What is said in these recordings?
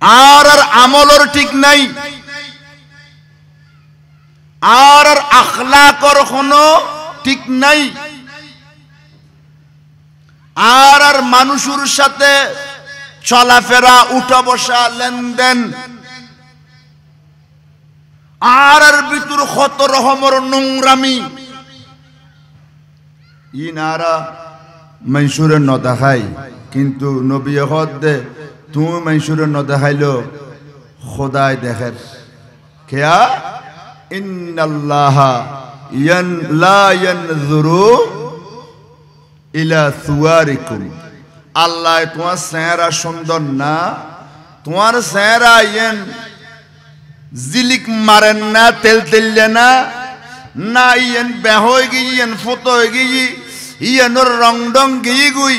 আর আমলর ঠিক নাই, আর আখলাকর কোনো ঠিক নাই, আর মানুষের সাথে চলাফেরা উঠা বসা লেনদেন, আর ভিতর কত রকমের নোংরামি ইনারা মানুষের ন দেখাই। কিন্তু নবী দে তুমি মানুষের ন দেখাইলো খোদাই দেখের কেয়া ইন্নাল্লাহা লা ইয়ানজুরু ইলা সুওয়ারিকুম, আল্লাহ তোমার চেহারা সুন্দর না, তোমার চেহারা ইয়েন জিলিক মারেন না, তেল তেললে না, না ইয়েন বেহ হয়ে গিয়ে ইয়েন ফতো হয়ে গিয়ে ইয়েনর রং ডং গিয়ে গুই।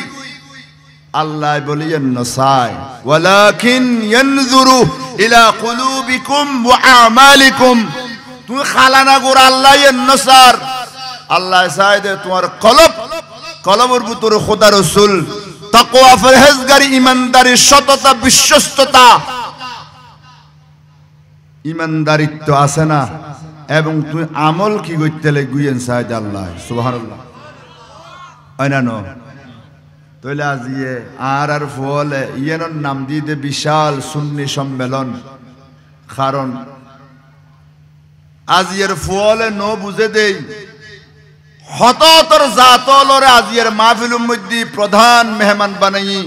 আল্লাহ বলি নসায় ওয়ালাকিন ইয়ানজুরু ইলা কুলুবিকুম ওয়া আমালিকুম, তুমি খালানা গোর আল্লাহ নসার, আল্লাহ চাইদে তোমার কলবের ভিতরে খোদা রাসূল তাকওয়া পরহেজগারি ইমানদারি সততা বিশ্বস্ততা ইমানদারিত্ব আছে না, এবং তুমি আমল কি করতে গুইয়েন চাইদে আল্লাহ সুবহানাল্লাহ আইনা ন তইলে আজিয়ে আর ফলে ইয়েনর নাম দিয়ে বিশাল সুন্নি সম্মেলন। কারণ আজিয়ের ফলে ন বুঝে দেই হততর জাতলরে আজিয়ের মাহফিলুর মধ্যে প্রধান মেহমান বানাই,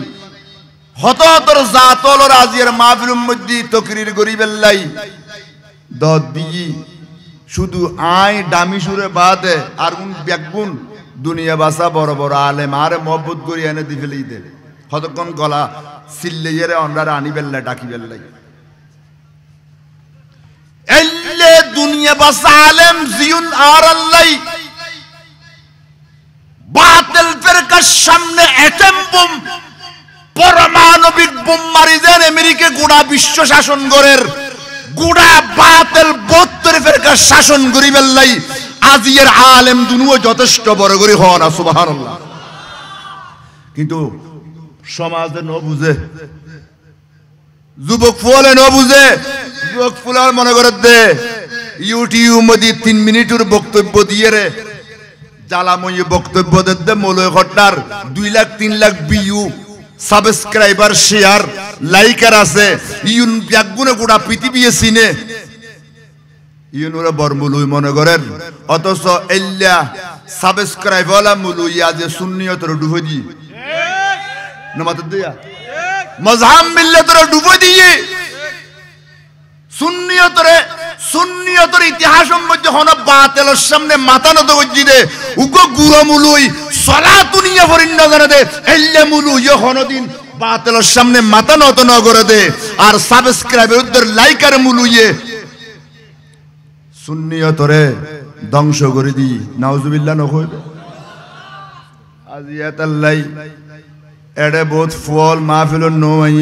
হততর জাতলরে আজিয়ের মাহফিলুর মধ্যে তকরির গরিবেল্লাই দদ দিই শুধু আই দামি সুরে বাদে আর কোন ব্যাগুন দুনিয়া বাসা বড় বড় আলেম আরে মহব্বত করি এনে দি ফেলেই দে কতক্ষণ গলা সিল্লেইরে অন্ডারে আনি বেল্লাই ডাকি বেল্লাই এল্লে দুনিয়া বাসা আলেম জিউন আর আল্লাহ বাতিল ফিরকার সামনে অ্যাটম বোম পারমাণবিক বোম মারি দেন আমেরিকা গোটা বিশ্ব শাসন করের গোটা বাতিল 72 ফিরকার শাসন করি বেল্লাই আজিয়ের আলেম দুনুও যথেষ্ট বড় করে হন না সুবহানাল্লাহ। কিন্তু সমাজে ন বুঝে, যুবক ফুলে ন বুঝে, যুবক ফুলার মনে করে দে ইউটিউব মধ্যে 3 মিনিটের বক্তব্য দিয়ে রে জ্বালাময়ী বক্তব্য দে মৌলয় ঘটনার 2 lakh 3 lakh view subscriber share liker আছে ইউন ব্যাগুনে গোটা পৃথিবী চিনে ইউনুরা বরমুলুই মনে করেন, অথচ এল্লা সাবস্ক্রাইব ওয়ালা মুলুই আজ সুন্নিয়তর ডুবে দি নমাত দিয়া মাযহাব মিল্লাতর ডুবে দিয়ে সুন্নিয়তর ইতিহাস মধ্যে হন বাতিলের সামনে মাথা নত গজি দে উগো গুরু মুলুই সালাতুনিয়া ফরিন জানা দে এল্লা মুলুই হনদিন বাতিলের সামনে মাথা নত ন করে দে আর সাবস্ক্রাইবার লাইকার মুলুইয়ে সুন্নিয়তরে ধ্বংস করে দি নাউজুবিল্লাহ নকইবে। আজিয়াতাল্লাই এডে বহুত ফল মাহফিল নই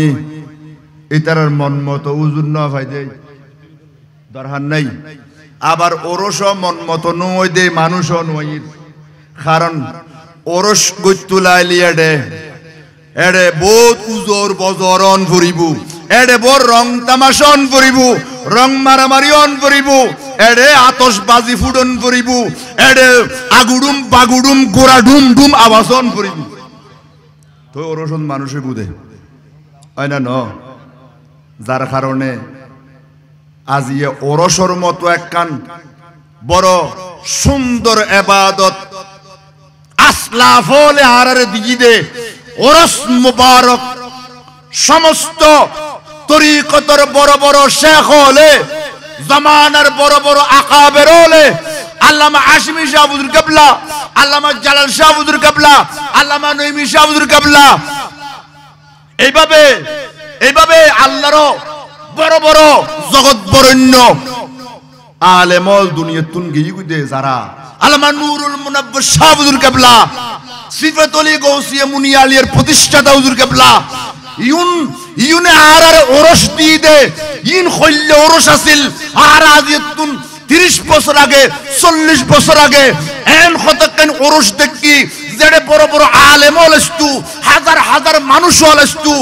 ইতারার মন মতো উজুর না ভাই দেই দরকার নাই, আবার ওরস মন মতো নই দে মানুষ নই, কারণ ওরস গতুলাইলি এডে বহুত উজোর বজরন ফুরিব, এডে বড় রং তামাশন ফুরিব, রং মারামারি অন ফুরিব, এডে আতশবাজি ফুডন ফুরিব, এডে আগুডুম বাগুডুম গোড়া ডুম ডুম আওয়াজন ফুরিব। তো ওরসন মানুষে বুঝে হয় না ন, যার কারণে আজি ওরসর মতো একখান বড় সুন্দর এবাদত আসলাফ হলে আরারে দিগি দে ওরস মুবারক সমস্ত তরিকতর বড় বড় শেখ হলে জামানার বড় বড় আকাবের হলে আল্লামা আশমি শাহ হুজুর কিবলা, আল্লামা জালাল শাহ হুজুর কিবলা, আল্লামা নঈমি শাহ হুজুর কিবলা, এইভাবে আল্লাহর বড় বড় জগৎ বরেণ্য আলেমল দুনিয়াতুন গিয়ে গুদে যারা আল্লামা নুরুল মুনাব্বির শাহ হুজুর কিবলা, সিফাতুল গৌসিয়া মুনিয়ালিয়ার প্রতিষ্ঠাতা হুজুর কিবলা, ইউনে আর ওরস দিয়ে দে ইন খল্লে ওরস আসিল আর আজিতুন 30 বছর আগে 40 বছর আগে এন কতক্ষণ ওরস দেখি যেড়ে বড় বড় আলেম হলস্তু হাজার হাজার মানুষ হলস্তু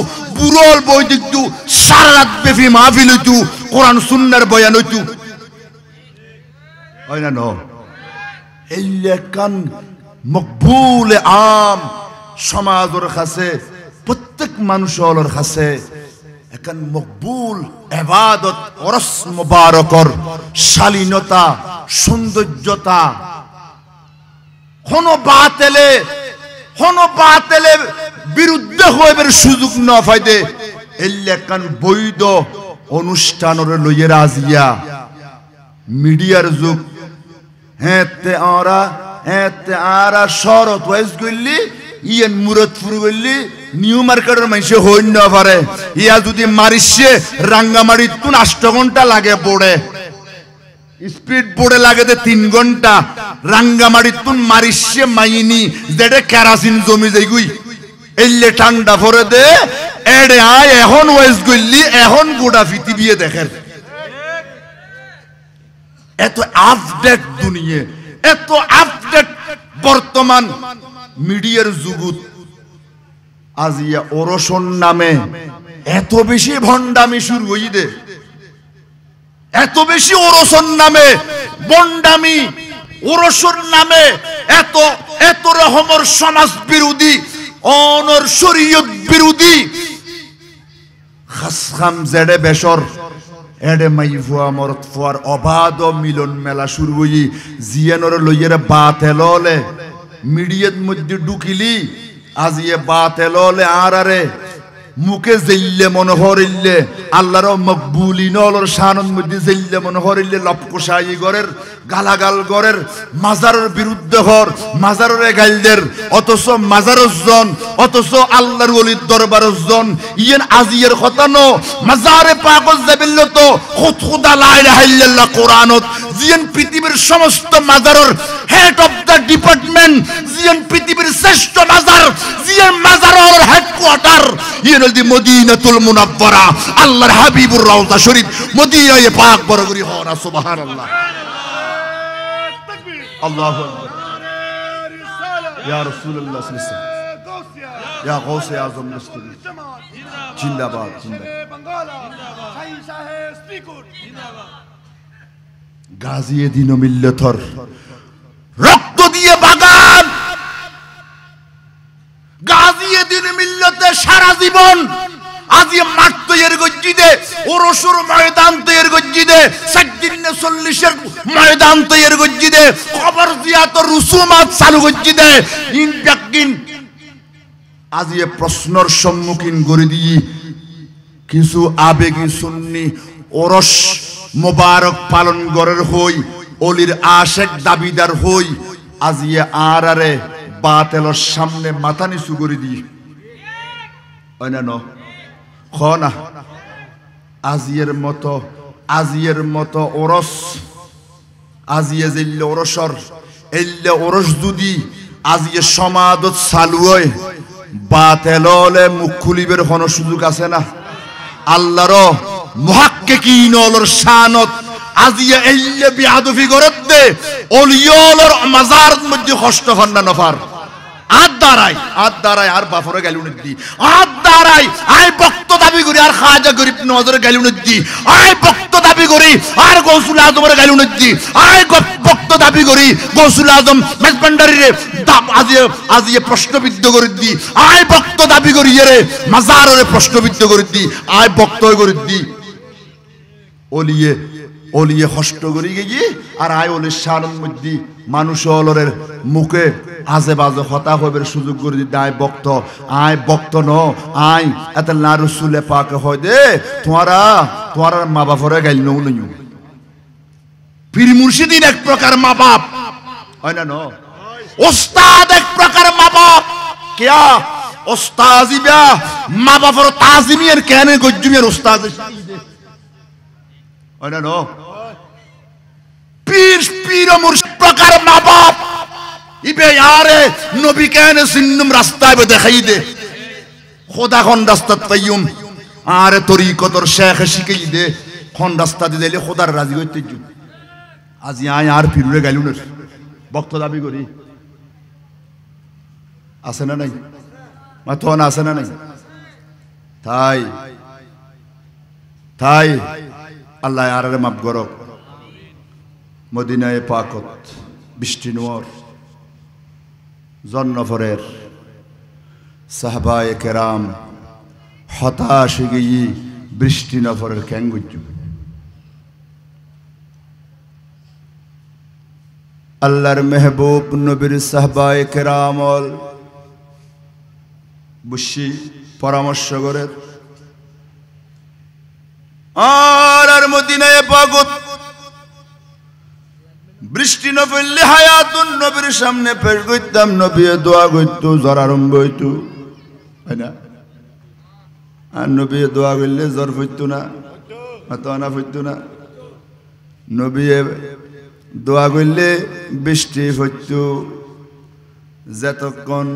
বুরল বই দিকতু সারা রাত ব্যাপী মাহফিল হইতু কোরআন সুন্নাহর বয়ান হইতু হয় না ন এই লেখান মকবুল আম সমাজের কাছে প্রত্যেক মানুষের কাছে এখন মকবুল ইবাদত ওরস মুবারকর শালীনতা সৌন্দর্যতা কোনো বাতেলে বিরুদ্ধে হইবার সুযোগ না পাইদে এই লেখান বৈধ অনুষ্ঠানের লইয়ে রাজিয়া মিডিয়ার যুগ হেতে আরা শরত ওয়াইজ গইলি ইয়ান মুরাদপুর গইলি নিউ মার্কেটের মানুষে হইন না পারে ইয়া যদি মারিছে রাঙ্গামারি তুন 8 ঘন্টা লাগে পড়ে স্পিড বোর্ডে লাগে 3 ঘন্টা রাঙ্গামারি তুন মারিছে মাইনি যেটা কেরাসিন জমি যাইগুই এলে ঠান্ডা পরে দে এডে আয় এখন ওয়াইজ গইলি এখন গোটা পৃথিবী দেখেন এত আপডেট দুনিয়া এত আপডেট বর্তমান মিডিয়ার যুগত আজিয়া ওরসন নামে এত বেশি ভণ্ডামি শুরু হই দে এত বেশি ওরসন নামে বন্ডামি ওরসন নামে এত রকমের সমাজ বিরোধী অনর শরীয়ত বিরোধী খাসখাম জেডে বেশর এডে মাইফুয়া মরত ফুয়ার অবাধ মিলন মেলা শুরু হই জিয়ানর লইয়ের বাতেললে মিডিয়ার মধ্যে ঢুকিলি আজিয়ে বাতেললে আরে মুখে জেল্লে মনে হরিল্লে আল্লাহর মকবুলিনর শানন মধ্যে জেল্লে মনে হরিল্লে লপকশাই গরের গালাগাল গরের মাজারের বিরুদ্ধে হর মাজারের গাইলদের অথচ মাজারর জন অথচ আল্লাহর ওলির দরবারের জন ইয়েন আজিয়ের কথা ন মাজারে পাগল যাবিল তো খুদা লা ইলাহা ইল্লাল্লাহ কোরআনত জিয়েন পৃথিবীর সমস্ত মাজারের হেড অফ দা ডিপার্টমেন্ট জিয়েন পৃথিবীর শ্রেষ্ঠ মাজার জিয়েন মাজারের হেডকোয়ার্টার ইয়েন দি মদিনাতুল মুনাওয়ারা আল্লাহর হাবিবুর রওজা শরীফ মদিনায়ে পাক বরগরি হরা সুবহানাল্লাহ আল্লাহু আকবার ইয়া রাসূলুল্লাহ সাল্লাল্লাহু আলাইহি ওয়াসাল্লাম ইয়া গাউসে আযম মুসলিম জিন্দাবাদ গাজী দিন মিল্লাতর রক্ত দিয়ে বাগান গাজী দিন মিল্লাতে সারা জীবন আজি মাঠ তৈরি গজ্জি দে ওরসুর ময়দান তৈরি গজ্জি দে সাজ্জিনে 40 এর ময়দান তৈরি গজ্জি দে কবর জিয়াত রুসুমাত চালু গজ্জি দে ইনফাকিন আজি এ প্রশ্নের সম্মুখীন করে দিই কিছু আবেগী সুন্নি ওরস মোবারক পালন গরের হই অলির আশেক দাবিদার হই আজি আরে বাতেলর সামনে মাথা নিচু করে দিই হয় না খনা আজিয়ের মতো ওরস আজিয়ে জিল্লে ওরসর এল্লে ওরস যদি আজিয়ে সমাদত চালু হয় বাতেললে মুখ খুলিবের কোনো সুযোগ আছে না আল্লাহর মুহাক্কিকিনর শানত আজিয়ে এল্লে বিআদফি গরত দে ওলিয়লর মাজার মধ্যে কষ্ট হন না নফার আদ দাঁড়ায় আর বাফরে গেল নদী আদ দাঁড়ায় আয় বক্ত দাবি করি আর খাজা গরিব নজরে গেল নদী আয় বক্ত দাবি করি আর গৌসুল আজমের গেল নদী আয় বক্ত দাবি করি গৌসুল আজম মেজবান্ডারিরে আজিয়ে প্রশ্নবিদ্ধ করে দি আয় বক্ত দাবি করি রে মাজারে প্রশ্নবিদ্ধ করে দি আয় বক্ত করে দি ওলিয়ে কষ্ট করি গিয়ে আর আয় ওলির শানের মধ্যে মানুষ অলরের মুখে আজে বাজে হতা হইবার সুযোগ করে দিতে আয় বক্ত ন আয় এত না রসুলে পাকে হয় দে তোমার মা বাপরে গাইল নইও পীর মুর্শিদিন এক প্রকার মা বাপ হয় না ওস্তাদ এক প্রকার মা বাপ কিয়া ওস্তাজিবা মা বাপর তাজিমিয়ার কেন গজ্জুমিয়ার ওস্তাদ হয় না পীর মুর্শিদ প্রকার মা বাপ ইবে यारे নবী কেন সিন্নুম রাস্তায় দেখাই দে খোদা কোন রাস্তা তাইয়ুম আরে তরিকতর শেখ শিখাই দে কোন রাস্তা দিলে খোদার রাজি হইতে জু আজি আয় আর ফিরুরে গেলুন বক্ত দাবি করি আছে না নাই মাথন আছে না নাই তাই তাই আল্লাহ আরে মাফ করক মদিনায়ে পাকত বৃষ্টি নোর জন্নফরের সাহাবায়ে কেরাম হতাশ গিয়ে বৃষ্টি নফরের ক্যাঙ্গুজ আল্লাহর মেহবুব নবীর সাহাবায়ে কেরামল বুঝি পরামর্শ করে আর মদিনায়ে পাকত বৃষ্টি না পড়লে হায়াতুন নবীর সামনে পেশ করতাম নবী দোয়া করতো জ্বর আরম্ভ হইতো তাই না আর নবী দোয়া করলে জ্বর পড়তো না আনা পড়তো না নবী দোয়া করলে বৃষ্টি পড়তো যতক্ষণ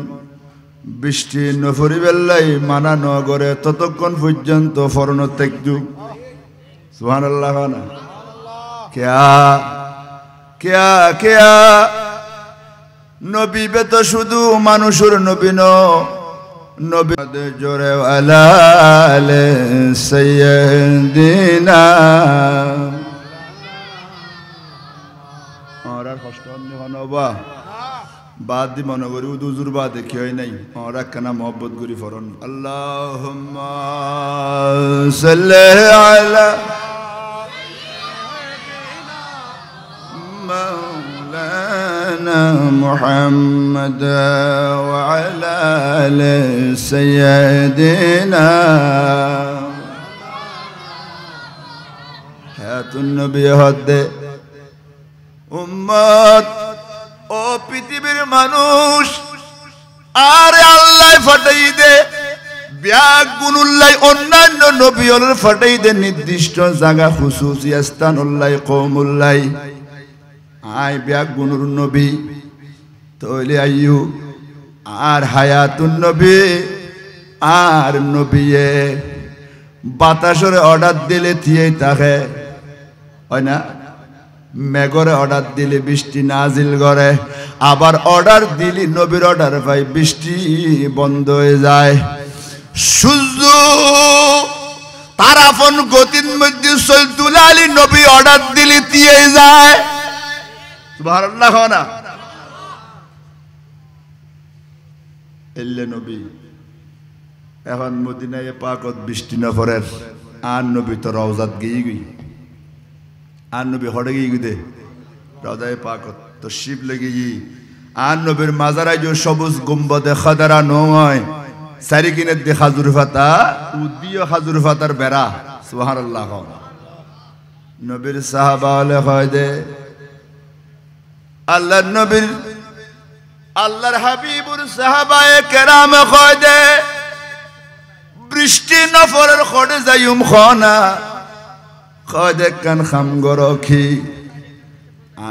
বৃষ্টি নফরি বেল্লাই মানা ন করে ততক্ষণ পর্যন্ত ফরন থাকতো সুবহানাল্লাহ না কেয়া কেয়া কেয়া নবী বে তো শুধু মানুষের নবী ন নবী জোরে আলালে সাইয়্যিদিনা আর কষ্ট হনবা বাদ দি মনে করি উদুজুর বাদ দেখি হয় নাই ওরা কেনা মহব্বত করি ফরন আল্লাহুম্মা সাল্লি আলা مولانا محمد وعلى آل سيدنا حياة النبي هد উম্মত ও পৃথিবীর মানুষ আরে আল্লাহ ফাটাই দে ব্যাগ গুনুল্লাই অন্যান্য নবীর ফাটাই দে নির্দিষ্ট জায়গা খুসুসি স্থানুল্লাহ কওমুল্লাহ আই ব্যাগ গুনুর নবী তৈলে আইয়ু আর হায়াতুন নবী আর নবীয়ে বাতাসরে অর্ডার দিলে থিয়ে থাকে হয় না মেঘরে অর্ডার দিলে বৃষ্টি নাজিল করে আবার অর্ডার দিলি নবীর অর্ডার পাই বৃষ্টি বন্ধ হয়ে যায় সূর্য তার আপন গতির মধ্যে চলতুলালি নবী অর্ডার দিলি দিয়ে যায় সুবহানাল্লাহ না এলে নবী এখন মদিনায়ে পাকত বৃষ্টি না পড়ে আর নবী তো রওজাত গিয়ে গই আর নবী হড়ে গিয়ে দে রওজায়ে পাকত তো শিব লেগে আর নবীর মাজারায় যে সবুজ গুম্বদে খাদারা নয় সারিকিনের দে খাজুর পাতা উদ্দিও খাজুর পাতার বেড়া সুবহানাল্লাহ নবীর সাহাবা হলে হয় দে আল্লাহর নবীর আল্লাহর হাবিবুর সাহাবায়ে কেরাম হয় দে বৃষ্টি নফরের খড়ে যাইম খানা খদে কান খাম গরখি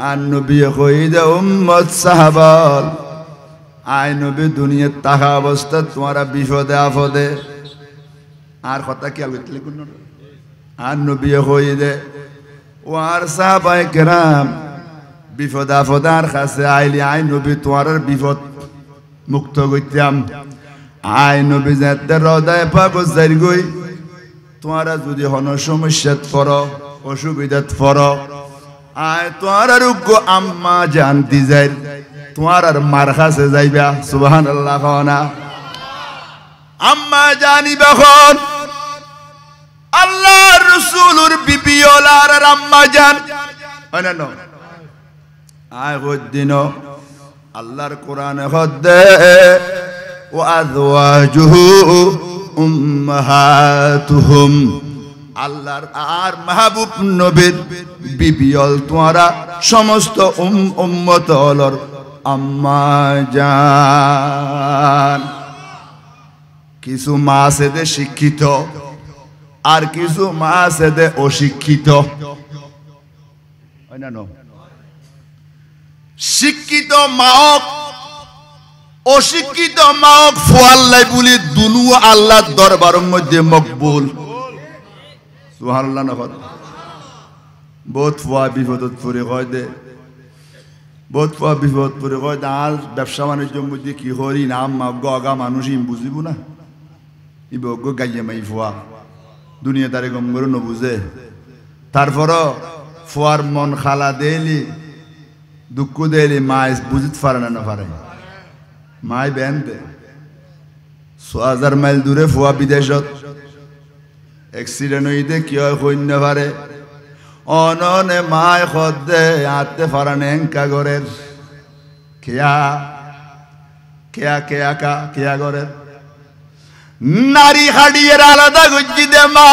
আর নবী কই দে উম্মত সাহাবাল আই নবী দুনিয়ার তাহা অবস্থা তোমারা বিপদে আপদে আর কথা কি আলগতলে কোন আর নবী কই দে ও আর সাহাবায়ে কেরাম বিপদ আপদ আর কাছে আইলি আই নবী তোমার বিপদ মুক্ত কইতাম আই নবী যাতে রদায় পাক যাই গই তোমারা যদি হন সমস্যাত পড়ো অসুবিধাত পড়ো আয় তোমার রোগ আম্মা জানতি যাই তোমার আর মার কাছে যাইবা সুবহানাল্লাহ না আম্মা জানিবা খন আল্লাহর রাসূলুর বিবি ওলার আম্মা জান হয় না আয় গদিন আল্লাহর কোরআনে হদে ওয়া আযওয়াজুহু উম্মাহাতুহুম আল্লাহর আর মাহবুব নবীর বিবিয়ল তোমরা সমস্ত উম্মত হলর আম্মা জান কিছু মা আছে দে শিক্ষিত আর কিছু মা আছে দে অশিক্ষিত হয় না শিক্ষিত মাওক অশিক্ষিত মাওক ফুয়াল্লাই বলি দুনু আল্লাহর দরবারের মধ্যে মকবুল সুবহানাল্লাহ না বহুত ফুয়া বিপদত পড়ে কয় দে বহুত ফুয়া বিপদ পড়ে কয় দে আর ব্যবসা বাণিজ্যের মধ্যে কি করি নাম গগা মানুষ বুঝিব না ইবগো গাইয়ে মাই ফুয়া দুনিয়াদারে গম করে নবুঝে তারপরও ফুয়ার মন খালা দেলি দুঃখ দেলি মায় বুঝিতে পারে না পারে মায় বেন দে ৬০০০ মাইল দূরে ফুয়া বিদেশত এক্সিডেন্ট হইতে কি হয় সৈন্য পারে অননে মায় খদ্দে আতে ফারানে এঙ্কা গরের কেয়া কেয়া কেয়া কা কেয়া গরের নারী হাড়িয়ে আলাদা গুজ্জি দে মা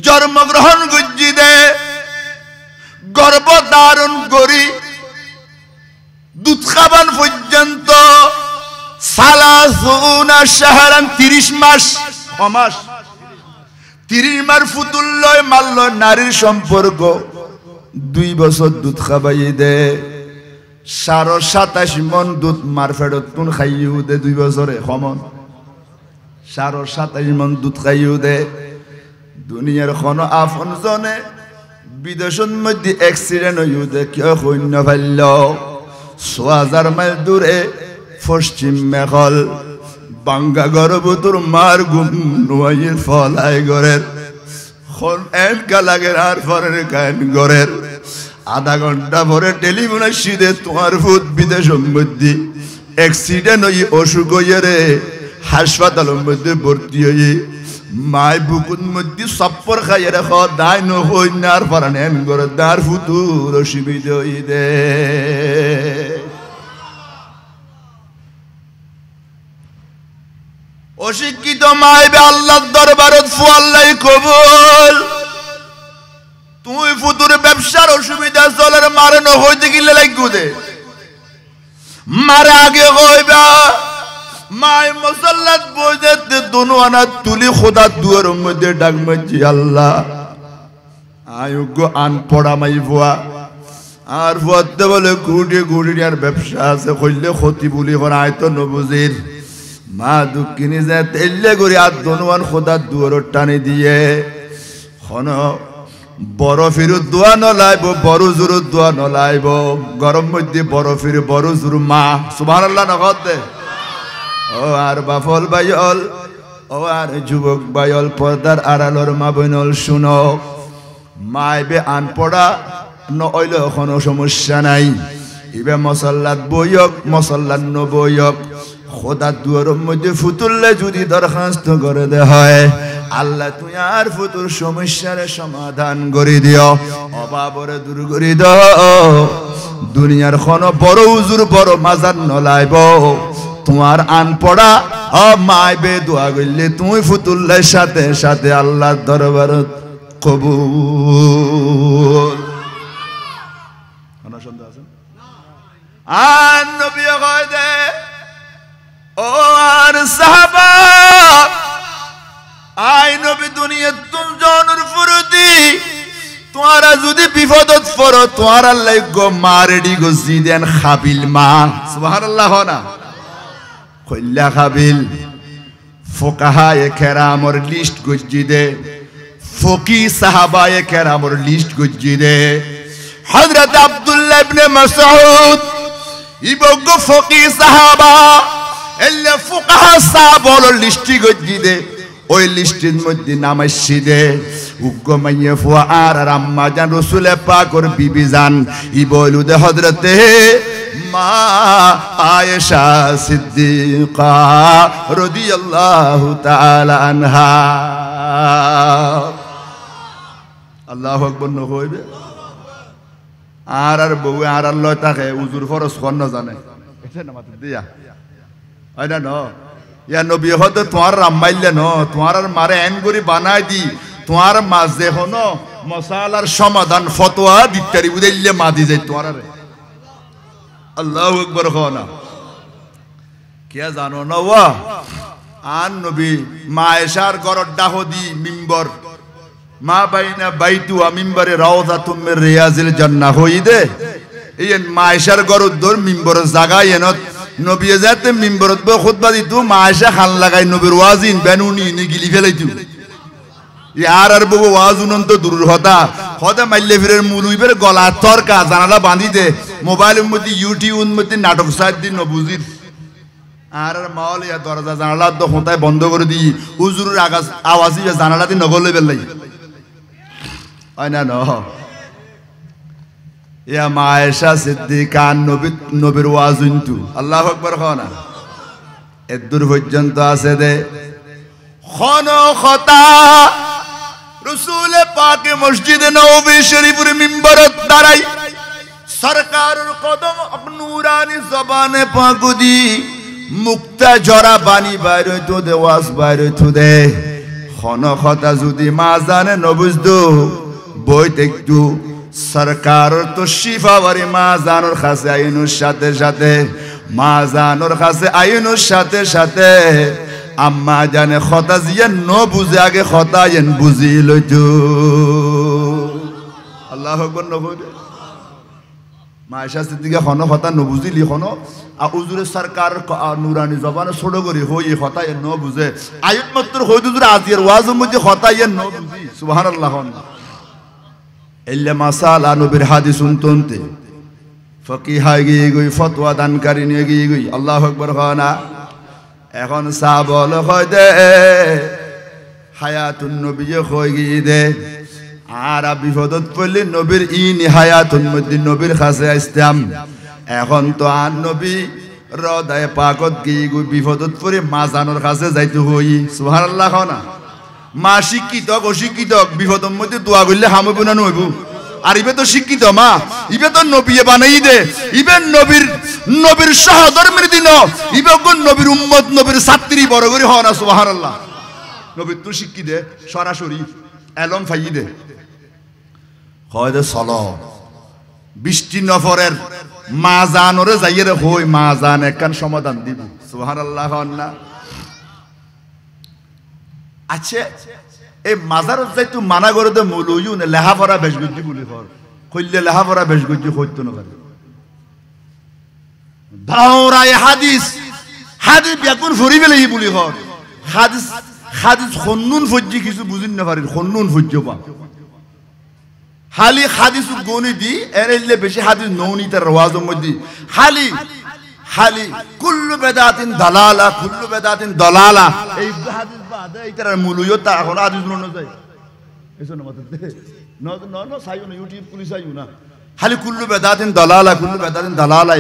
জন্মগ্রহণ গুজ্জি দে গর্ভ ধারণ করি দুধ খাবান পর্যন্ত সালাসুনা শাহরান ৩০ মাস অমাস ৩০ মাস ফুতুল্লয় মাল্ল নারীর সম্পর্ক ২ বছর দুধ খাবাই দে ২৭.৫ মন দুধ মার ফেরত তুন খাইও দে ২ বছরে সমন ২৭.৫ মন দুধ খাইও দে দুনিয়ার কোনো আপন জনে বিদেশের মধ্যে অ্যাক্সিডেন্ট হইও দে কেউ সৈন্য ফাইল ৬০০০ মাইল দূরে পশ্চিম মেঘল বাঙ্গা গর্ভতর মার গুম নোয়াইয়ের ফলাই গড়ের খন এনকা লাগে আর পরের গান গড়ের আধা ঘন্টা পরে টেলিফোনে সিধে তোমার ভূত বিদেশের মধ্যে অ্যাক্সিডেন্ট হই অসুখ হইয়ে রে হাসপাতালের মধ্যে ভর্তি হই মায় বুকুর মধ্যে সপ্পর খাইয়ে রেখ দায় নহই নার পারান এন গড়ে দার ফুতুর অসুবিধে হই দে অশিক্ষিত মাইবে আল্লাহর দরবারত ফুয়াল্লাই কবুল তুই ফুতুর ব্যবসার অসুবিধা চলের মারে ন হইতে গেলে লাগু দে মারে আগে কইবা মাই মুসাল্লাত বইতে দুনো আনা তুলি খোদা দুয়ার মধ্যে ডাক মাজি আল্লাহ আয়োগ্য আন পড়া মাই ভুয়া আর ভুয়াতে বলে গুড়ি গুড়ি আর ব্যবসা আছে কইলে ক্ষতি বলি করে আয়তো নবুজির মা দুঃখিনী যে তেলে করে আর দনুয়ান খোদার দুয়ার টানি দিয়ে খন বরফের দোয়া নলাইব বড় জোর দোয়া নলাইব গরম মধ্যে বরফের বড় জোর মা সুবহানাল্লাহ নগদ দে ও আর বাফল বাইল ও আর যুবক বাইল পর্দার আড়ালর মা বইনল শুনো মাইবে আন পড়া নইল কোনো সমস্যা নাই ইবে মসল্লাত বইয়ক মসল্লাত নবইয়ক খোদা দুয়ারের মধ্যে ফুতুললে যদি দরখাস্ত করে দে হয় আল্লাহ তুই আর ফুতুর সমস্যার সমাধান করে দিও অভাবরে দূর করে দাও দুনিয়ার কোনো বড় হুজুর বড় মাজার নলাইব তোমার আন পড়া মাইবে দোয়া করলে তুমি ফুতুল্লের সাথে সাথে আল্লাহর দরবারত কবুল আর নবী কয় দে ও আর সাহাবা আই নবী দুনিয়া তুম জনের ফুরতি তোমারা যদি বিপদত পড়ো তোমার আল্লাহ গো মারেডি গো জিদেন খাবিল মা সুবহানাল্লাহ না কইলা খাবিল ফুকাহায়ে কেরামর লিস্ট গজ্জি দে ফকি সাহাবায়ে কেরামর লিস্ট গজ্জি দে হযরত আব্দুল্লাহ ইবনে মাসউদ ইবগো ফকি সাহাবা এলে ফুকাহা সাহাবার লিস্টি গজ্জি দে ওই লিস্টের মধ্যে নাম আসছি দে উগ্র মাইয়ে ফুয়া আর আম্মা জান রসুলে পাকর বিবি জান ই বলু দে হযরতে মা আয়েশা সিদ্দিকা রাদিয়াল্লাহু তাআলা আনহা আল্লাহু আকবার ন কইবে আর বউ আর আল্লাহ তাকে উজুর ফরজ কোন না জানে এটা না মাত্র দিয়া আইনা ন ইয়া নবী হতে তোমার রাম্মাইলে ন তোমার আর মারে এন করি বানাই দি তোমার মাঝে হন মশালার সমাধান ফতোয়া দিতারি বুঝাইলে মা দি যাই তোমার আল্লাহু আকবার না কে জানো না ওয়া আন নবী মা আয়েশার গরর ডাহদি মিম্বর মা বাইনা বাইতু মিম্বরে রাওযাতুম মির রিয়াজিল জান্নাহ হইদে এই মা আয়েশার গরর দর মিম্বর জায়গায় এনত নবী যাতে মিম্বরত ব খুতবা দিতু মা আয়েশা খান লাগাই নবীর ওয়াজিন বেনুনি নি গিলি ফেলাইতু ইয়ার আর বউ ওয়াজ উনন্ত দূর হতা হদা মাইলে ফিরের মুলুইবের গলা তরকা জানালা বাঁধি দে মোবাইলের মধ্যে ইউটিউবের মধ্যে নাটক সাইড দিন নবুজির আর মাওলিয়া দরজা জানালা তো হোঁতায় বন্ধ করে দিই হুজুরের আওয়াজই জানালা দিয়ে নগলে বেলাই হয় না ন ইয়া মা আয়েশা সিদ্দিকা নবীর ওয়াজ কিন্তু আল্লাহু আকবার খানা এদূর পর্যন্ত আছে দে খনখতা রাসূল পাক মসজিদে নববী শরীফের মিম্বরত দাঁড়াই সরকারের কদম নুরানি জবানে পাক দি মুক্তা জরা বাণী বাইর হইতো দে ওয়াজ বাইর হইতো দে খনখতা যদি মা জানে নবুজদো বই দেখতো সরকার তো শিফাওয়ারি মা জানোর কাছে আইনুর সাথে সাথে মা জানোর কাছে আইনুর সাথে সাথে আম্মা জানে খতা জিয়া ন বুঝে আগে খতা এন বুঝি লইতো আল্লাহু আকবার নবুজ মা আয়েশা সিদ্দিকা খন খতা ন বুঝিলি খন আ হুজুরে সরকার নুরানি জবানে ছোট করে হই খতা এন ন বুঝে আয়াত মাত্র হই হুজুর আজির ওয়াজের মধ্যে খতা এন ন বুঝি সুবহানাল্লাহ এল্লে মাসালা নবীর হাদিস শুনতে ফকিহা গিয়ে গই ফতোয়া দানকারী নিয়ে গিয়ে গই আল্লাহু আকবার খানা এখন সাবল হয় দে হায়াতুন নবী হয়ে গিয়ে দে আর বিপদত পড়লে নবীর ইনি হায়াতুন মধ্যে নবীর কাছে আসতাম এখন তো আর নবী হৃদয় পাকত গিয়ে গই বিপদত পড়ে মা জানোর কাছে যাইতে হই সুবহানাল্লাহ খানা মা শিক্ষিত অশিক্ষিত বিপদের মধ্যে দোয়া করলে হামব না নইব আর ইবে তো শিক্ষিত মা ইবে তো নবী বানাই দে ইবে নবীর সহধর্মের দিন ইবে কোন নবীর উম্মত নবীর ছাত্রী বড় করে হওয়া না সুবহানাল্লাহ নবীর তো শিক্ষি দে সরাসরি এলম ফাই দে হয় দে চলো 20টি নফরের মা জানরে যাইয়ে হই মা জান একখান সমাধান দিব সুবহানাল্লাহ না আচ্ছা এই মাজারত যাইতো মানা করে দে মৌলুইও না লেহাপড়া বেশ গুজি বলি কর কইলে লেহাপড়া বেশ গুজি হইতো না করে দাওরায়ে হাদিস বেকুন ফরি বেলে বলি কর হাদিস খন্নুন ফজ্জি কিছু বুঝিন না পারি খন্নুন ফজ্জি পা হালি হাদিস গনি দি এরলে বেশি হাদিস নৌনি তার ওয়াজের মধ্যে হালি কুল্লু বেদাতিন দালালা এই হাদিস বাদে এটার মূলয়তা এখন হাদিস ন যায় এসো না মত ন সাইও না ইউটিউব পুলিশ আইও না খালি কুল্লু বেদাতিন দালালা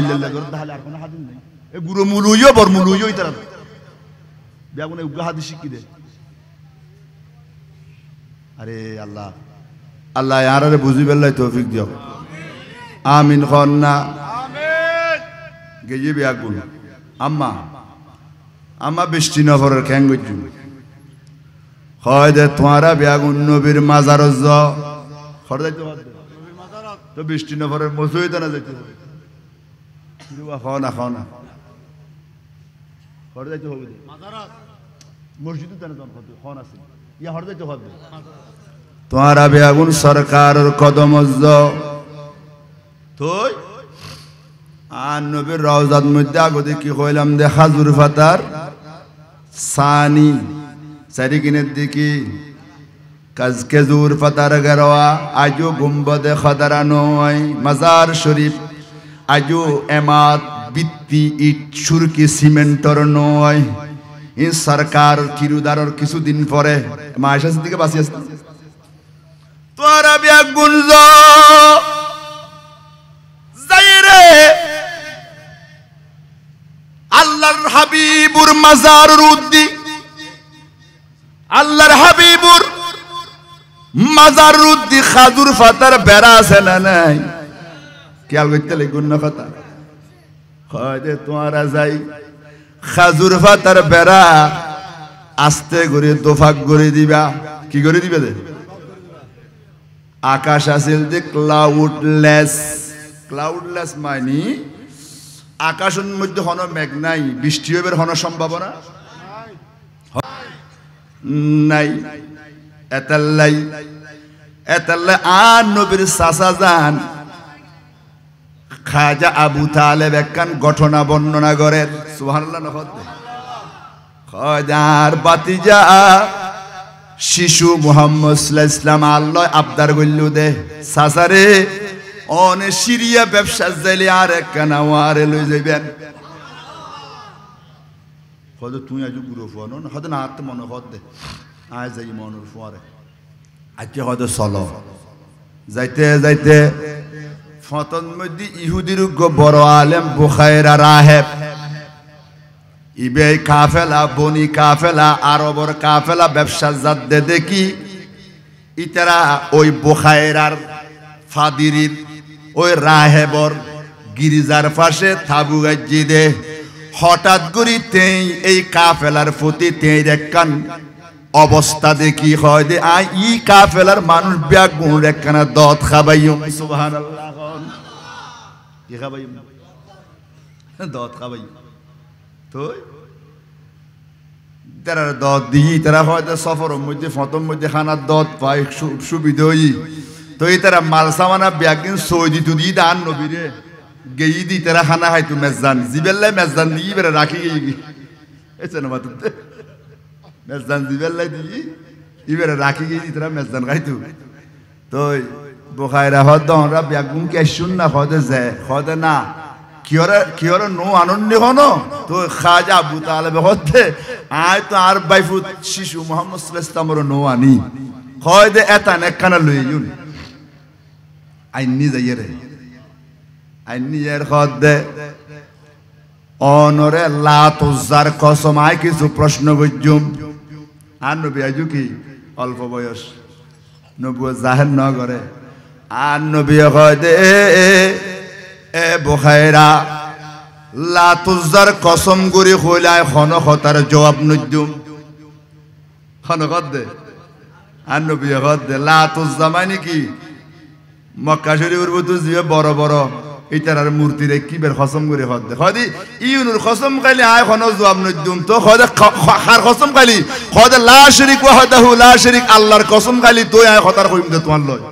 ইল্লাল্লাহ করে তাহলে আর কোনো হাদিস নাই এই গুরু মূলয় বর মূলয় এটার বেগুনে উগ্র হাদিস শিখি দে আরে আল্লাহ ইয়ারে বুঝিবেলাই তৌফিক দিও আমিন খন্না গেয়ে বিয়াগুন আম্মা 20টি নফরের খ্যাং গজ্জু হয় দে তোমারা বিয়াগুন নবীর মাজারত য খর যাইতে নবীর মাজারত তো 20টি নফরের মসজিদ না যাইতে খাওয়া না খর যাইতে হবে মাজারত মসজিদ তো না কত খন আছে ইয়া খর যাইতে হবে তোমারা বিয়াগুন সরকারের কদম য তুই আর নবীর রওজার মধ্যে আগতে কি কইলাম দে খাজুর ফাতার সানি সারি কিনের দিকে কাজ খেজুর ফাতার গেরোয়া আজও গুম্বদে খদারা নয় মাজার শরীফ আজও এমাত বিত্তি ইট সুরকি সিমেন্টর নয় এই সরকার কিরুদারর কিছুদিন পরে মা আয়েশা সিদ্দিকা বাঁচি আসতে তোরা বিয়া গুঞ্জ যাইরে আল্লাহর হাবিবুর মাজারুর উদ্দি আল্লাহর হাবিবুর মাজারুর উদ্দি খাজুর ফাতার বেড়া আছে না নাই খেয়াল করতে লাগুন না কথা হয় দে তোমারা যাই খাজুর ফাতার বেড়া আস্তে করে দোফাক করে দিবা কি করে দিবে দে আকাশ আছিল যে ক্লাউডলেস মানে আকাশের মধ্যে হন মেঘ নাই বৃষ্টি হইবার হন সম্ভাবনা নাই এতাল্লাই আর নবীর চাচা যান খাজা আবু তালেব একখান ঘটনা বর্ণনা করেন সুবহানাল্লাহ নখত খাজার বাতিজা শিশু মুহাম্মদ সাল্লাল্লাহু আলাইহি ওয়াসাল্লাম আল্লাহ আবদার কইলো দে চাচারে অনে সিরিয়া ব্যবসা যাইলে আর একখানা ওয়ারে লই যাইবেন হয়তো তুই আজ গুরু ফুয়ানো না হয়তো না আত্ম মনে হত দে আয় যাই মনুর ফুয়ারে আজকে হয়তো চলো যাইতে যাইতে ফতন মধ্যে ইহুদির বড় আলেম বুখায়রা রাহেব ইবে কাফেলা বনি কাফেলা আরবর কাফেলা ব্যবসা যাদ্দে দেখি ইতারা ওই বুখায়রার ফাদিরির ওই রাহেবর গিরিজার পাশে থাবু গাজ্জি দে হঠাৎ করে তেই এই কাফেলার প্রতি তেই একখান অবস্থা দেখি হয় দে আই ই কাফেলার মানুষ ব্যাগ গুণ একখানা দত খাবাইম সুবহানাল্লাহ কি খাবাইম দত খাবাইম তো তারা দত দিই তারা হয়তো সফরের মধ্যে ফতম মধ্যে খানার দত পায় সুবিধা তো এই তারা মাল সামানা ব্যাগিন সৌদি তুদি দান নবীরে গেই দি তারা খানা খাইতো মেজদান জিবেল্লাই মেজদান দিই বেড়ে রাখি গেই এসে না মাতুন মেজদান জিবেল্লাই দিই ইবেরে রাখি গেই তারা মেজদান খাইতো তো বুখায়রা হয়তো আমরা ব্যাগুন কে শুন না হয়তো যায় হয়তো না কিয়রে নো আনন্দ হনো তো খাজা আবু তালেব হতে আয় তো আর বাইফুত শিশু মোহাম্মদ সাল্লাল্লাহু আলাইহি ওয়াসাল্লামের নো আনি হয়তো এটা নেকানা লই ইউন আইনি যাইয়ে রে আইনি এর হদে অনরে লাত উজ্জার কসম আয় কিছু প্রশ্ন বুঝুম আর নবী আজু কি অল্প বয়স নবুয় জাহের ন করে আর নবী হদে এ বুখায়রা লাত উজ্জার কসম করি হইলায় খনখতার জবাব নজুম খনখত দে আর নবী হদে লাত উজ্জা মানে কি মক্কা শরীফের মতো যে বড় বড় ইতার মূর্তির কি বের কসম করে হদ হদি ইউনুর কসম খালি আয় কোন জবাব নদুম তো হদ খার কসম খালি হদ লা শরীক ওয়াহদাহু লা শরীক আল্লাহর কসম খালি তো আয় খতার কইম দে তোমার লয়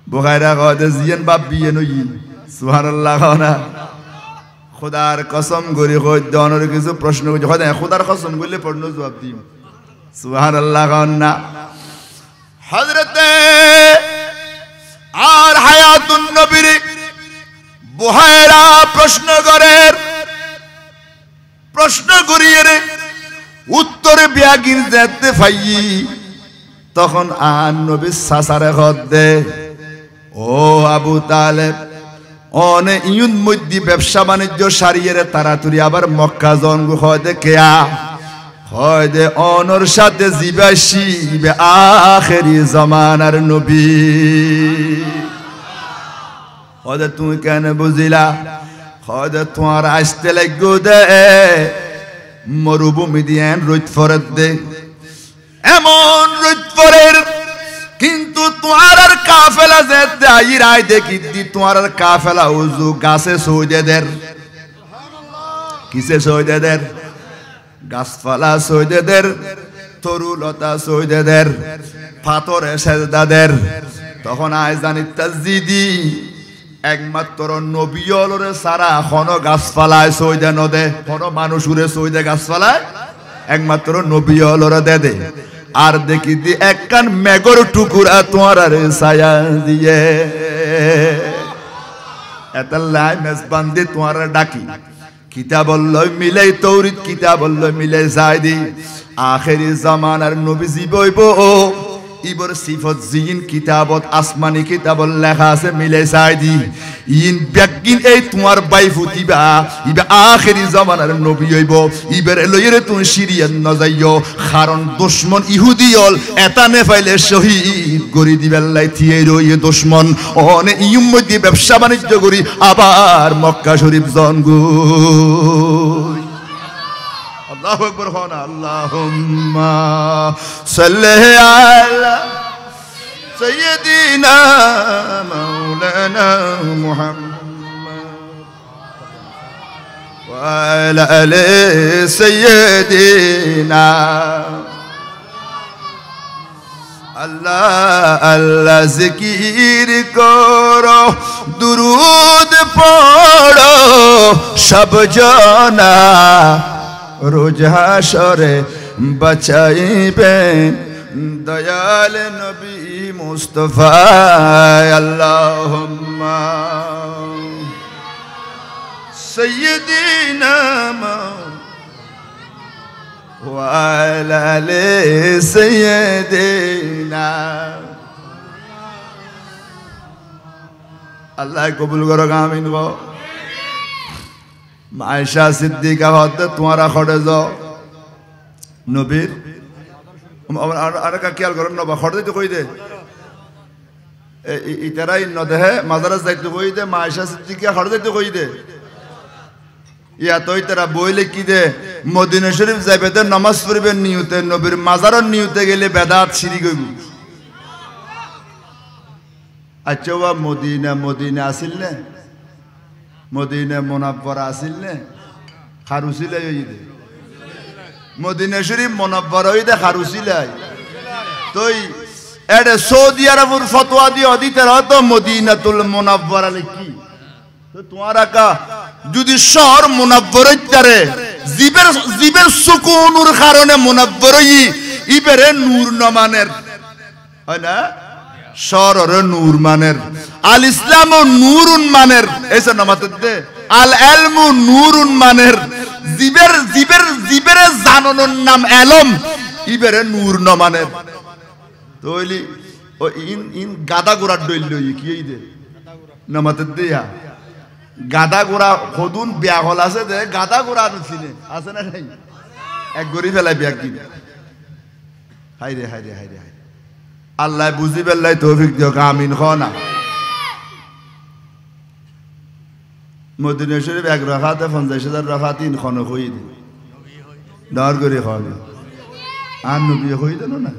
বুখারী হদ জিয়ান বাপ বিয়ে নই সুবহানাল্লাহ না খোদার কসম করে হদ দনর কিছু প্রশ্ন করে হদ খোদার কসম করলে পড়নো জবাব দিম সুবহানাল্লাহ না হযরতে আর হায়াতুন নবীর বুখায়রা প্রশ্ন করিয়ে রে উত্তরে বিয়াগির যেতে ফাই তখন আর নবী সাসারে হদ দে ও আবু তালেব অনে ইউন মধ্যে ব্যবসা বাণিজ্য সারিয়ে রে তাড়াতাড়ি আবার মক্কা জন্ম হয় দে কেয়া হয় দে অনর সাথে জিবাসি আখেরি জমানার নবী হদে তুমি কেন বুঝিলা হদে তোমার আসতে লাগো দে মরুভূমি দিয়ে রোদ ফরত দে এমন রোদ ফরের কিন্তু তোমার আর কাফেলা যেতে আইরাই দেখি দি তোমার আর কাফেলা উজু গাছে সইদে দের কিসে সইদে দের গাছপালা সৈদেদের তরুলতা সৈদেদের পাথরে সেজদাদের তখন আয়জানি তাজদিদি একমাত্র নবীলরে সারা কোন গাছপালায় সৈদে নদে কোন মানুষুরে সৈদে গাছপালায় একমাত্র নবীলরে দে দে আর দেখি দি একখান মেঘর টুকুরা তোমার ছায়া দিয়ে এতাল্লাই মেজবান্দি তোমার ডাকি কিতাবল্লয় মিলাই তৌরিত কিতাবল্লয় মিলাই যায়দি আখেরি জামানার নবী জীবইব ইবর সিফত জিন কিতাবত আসমানি কিতাবল লেখা আছে মিলাই যায়দি ইন ব্যাগিন এই তোমার বাইফুতিবা ইবা আখেরি জামানার নবী হইব ইবের লইরে তুমি সিরিয়ান ন যাইও কারণ দুশমন ইহুদিয়ল এটা নে ফাইলে শহীদ গরি দিবেল্লাই থিয়ে রইয়ে দুশমন অনে ইউম মধ্যে ব্যবসা বাণিজ্য করি আবার মক্কা শরীফ জনগু আল্লাহু আকবার হনা আল্লাহুম্মা সাল্লি আলা সাইয়্যিদিনা মাওলানা মুহাম্মদ ওয়া আলা আলি সাইয়্যিদিনা আল্লাহ আল্লাহ জিকির করো দুরূদ পড়ো সব জনা রোজ হাসরে বাঁচাইবে দয়াল নবী মুস্তাফা আল্লাহুম্মা সাইয়্যিদিনা وعلى آل سيدنا আল্লাহ কবুল করো আমিন গো আয়েশা সিদ্দিকা হতে তোমারা খড়ে যাও নবীর আর কা খেয়াল করো নবা খড়ে তো কই দে ইতারাই ন দেহে মাজারাস যাইতে কই দে আয়েশা সিদ্দিকা খড়ে যাইতে কই দে ইয়া তো ইতারা বইলে কি দে মদিনা শরীফ যাইবে তো নামাজ পড়বেন নিয়তে নবীর মাজারের নিয়তে গেলে বেদাত শিরিক হইব আচ্ছা ওয়া মদিনা আসিল না মদিনা মুনাব্বরা আসিল না খারুসিলে হইদে মদিনা শরীফ মুনাব্বরা হইদে খারুসিলে তোই এডে সৌদি আরবের ফতোয়া দিয়ে অদিতের হতো মদিনাতুল মুনাব্বরা লিখি তো তোমারা কা যদি শহর মুনাব্বর হইতারে জীবের সুকুনুর কারণে মুনাব্বর হই ইবেরে নূর নমানের হয় না শহরের নূর মানের আল ইসলাম নূরুন মানের এসে নামাতে আল ইলমু নূরুন মানের জীবের জানানোর নাম এলম ইবেরে নূর নমানের তইলি ও ইন গাদা গোড়ার দইল লই কি এই দে নামাতে দিয়া গাদা গোড়া খদুন বিয়া হল আছে দে গাদা গোড়া চিনে আছে না নাই এক গরি ফেলাই বিয়া কি হাই রে আল্লাহ বুঝি পেলাই তৌফিক দিও আমিন খানা মদিনা শরীফ এক রাখাতে 50,000 রাখা 3 খন হই দে দাঁড় করে খাওয়া আর নবী হই দেন না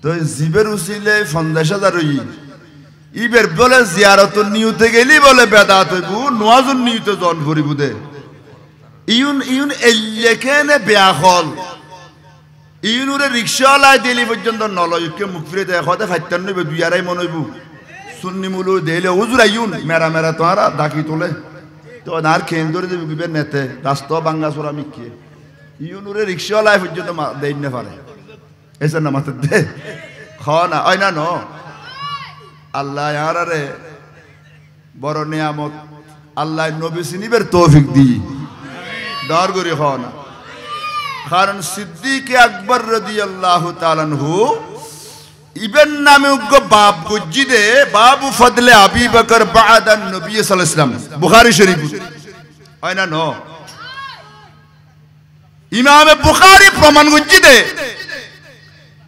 তো জিবের উসিলে 50,000 হই ইবের বলে জিয়ারতুন নিয়তে গেলি বলে বেদাত হইব নওয়াজুন নিয়তে জন করিব দে ইউন এলেকেনে বিয়া হল ইউনুরে রিক্সাওয়ালায় দিলি পর্যন্ত নলয়কে মুখ ফিরে দেয় হতে ফাইতান নইবে দুই আড়াই মন হইব সুন্নি মুলু দিলে হুজুর আইউন মেরা তোরা ডাকি তোলে তো আর খেন ধরে দেবে বিবের নেতে রাস্তা বাঙ্গা চোরা মিকিয়ে ইউনুরে রিক্সাওয়ালায় পর্যন্ত দেই না পারে এসে না মাথা দে খাওয়া না হয় না ন আল্লাহ আরে বড় নিয়ামত আল্লাহ নবী সিনিবের তৌফিক দি দর করে খাওয়া না কারণ সিদ্দিক আকবর রাদিয়াল্লাহু তাআলা আনহু ইবেন নামে উগ্র বাপ গুজ্জিদে বাবু ফদলে আবি বকর বাদান নবী সাল্লাল্লাহু আলাইহি ওয়াসাল্লাম বুখারী শরীফ হয় না ন ইমামে বুখারী প্রমাণ গুজ্জিদে